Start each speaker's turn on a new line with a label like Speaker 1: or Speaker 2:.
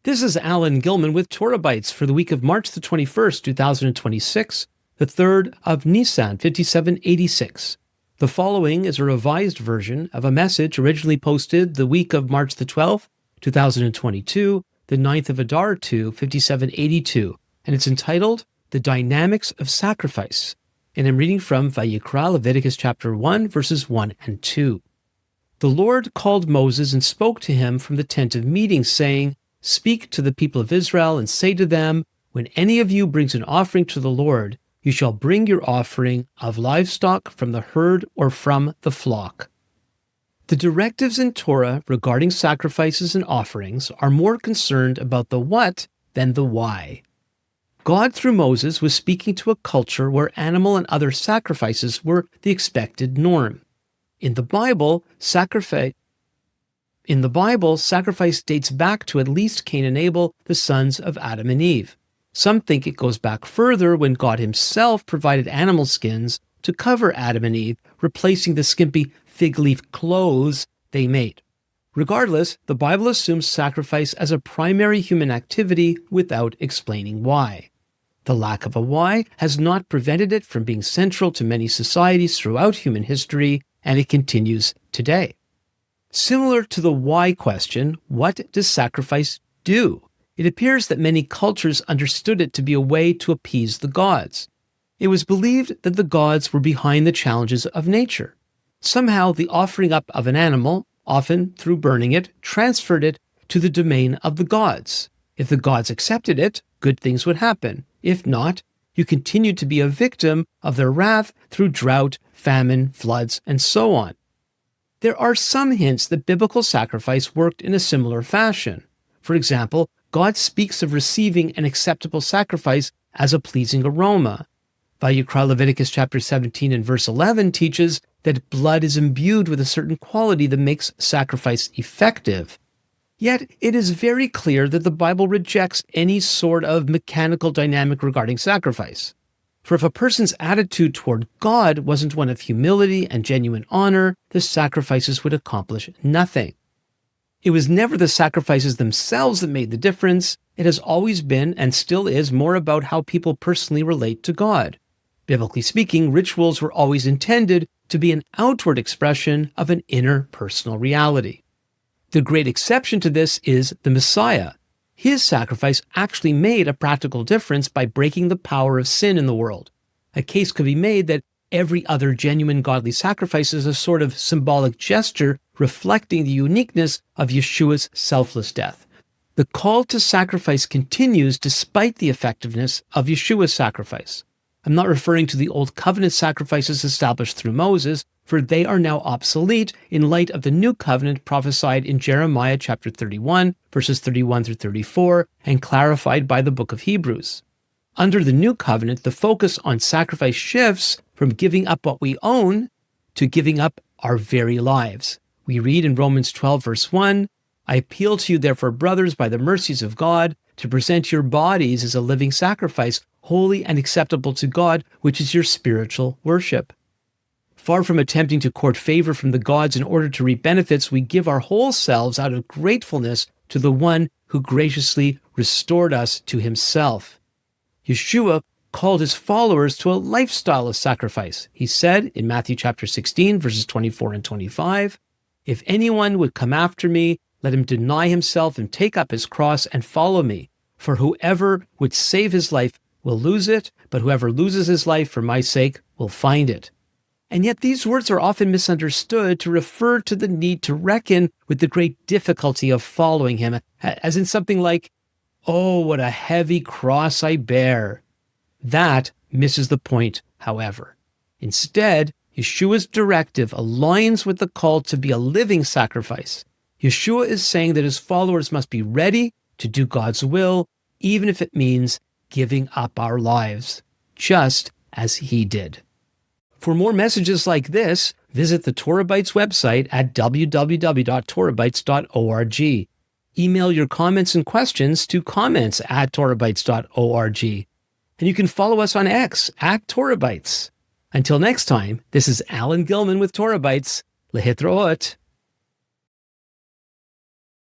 Speaker 1: This is Alan Gilman with Torah Bites for the week of March the 21st, 2026, the 3rd of Nisan, 5786. The following is a revised version of a message originally posted the week of March the 12th, 2022, the 9th of Adar II, 5782, and it's entitled, The Dynamics of Sacrifice. And I'm reading from Vayikra, Leviticus chapter 1, verses 1 and 2. The Lord called Moses and spoke to him from the tent of meeting, saying, Speak to the people of Israel and say to them, When any of you brings an offering to the Lord, you shall bring your offering of livestock from the herd or from the flock. The directives in Torah regarding sacrifices and offerings are more concerned about the what than the why. God, through Moses, was speaking to a culture where animal and other sacrifices were the expected norm. In the Bible, sacrifice dates back to at least Cain and Abel, the sons of Adam and Eve. Some think it goes back further when God himself provided animal skins to cover Adam and Eve, replacing the skimpy fig leaf clothes they made. Regardless, the Bible assumes sacrifice as a primary human activity without explaining why. The lack of a why has not prevented it from being central to many societies throughout human history, and it continues today. Similar to the why question, what does sacrifice do? It appears that many cultures understood it to be a way to appease the gods. It was believed that the gods were behind the challenges of nature. Somehow, the offering up of an animal, often through burning it, transferred it to the domain of the gods. If the gods accepted it, good things would happen. If not, you continued to be a victim of their wrath through drought, famine, floods, and so on. There are some hints that biblical sacrifice worked in a similar fashion. For example, God speaks of receiving an acceptable sacrifice as a pleasing aroma. Vayikra, Leviticus chapter 17 and verse 11 teaches that blood is imbued with a certain quality that makes sacrifice effective. Yet, it is very clear that the Bible rejects any sort of mechanical dynamic regarding sacrifice. For if a person's attitude toward God wasn't one of humility and genuine honor, the sacrifices would accomplish nothing. It was never the sacrifices themselves that made the difference. It has always been, and still is, more about how people personally relate to God. Biblically speaking, rituals were always intended to be an outward expression of an inner personal reality. The great exception to this is the Messiah. His sacrifice actually made a practical difference by breaking the power of sin in the world. A case could be made that every other genuine godly sacrifice is a sort of symbolic gesture reflecting the uniqueness of Yeshua's selfless death. The call to sacrifice continues despite the effectiveness of Yeshua's sacrifice. I'm not referring to the Old Covenant sacrifices established through Moses, for they are now obsolete in light of the New Covenant prophesied in Jeremiah chapter 31, verses 31 through 34, and clarified by the book of Hebrews. Under the New Covenant, the focus on sacrifice shifts from giving up what we own to giving up our very lives. We read in Romans 12, verse 1, I appeal to you, therefore, brothers, by the mercies of God, to present your bodies as a living sacrifice, holy and acceptable to God, which is your spiritual worship. Far from attempting to court favor from the gods in order to reap benefits, we give our whole selves out of gratefulness to the one who graciously restored us to himself. Yeshua called his followers to a lifestyle of sacrifice. He said in Matthew chapter 16, verses 24 and 25, If anyone would come after me, let him deny himself and take up his cross and follow me. For whoever would save his life will lose it, but whoever loses his life for my sake will find it. And yet these words are often misunderstood to refer to the need to reckon with the great difficulty of following him, as in something like, oh, what a heavy cross I bear. That misses the point, however. Instead, Yeshua's directive aligns with the call to be a living sacrifice. Yeshua is saying that his followers must be ready to do God's will, even if it means giving up our lives, just as he did. For more messages like this, visit the Torah Bites website at www.torahbites.org. Email your comments and questions to comments@torahbites.org. And you can follow us on X @TorahBites. Until next time, this is Alan Gilman with Torah Bites. Lehitraot.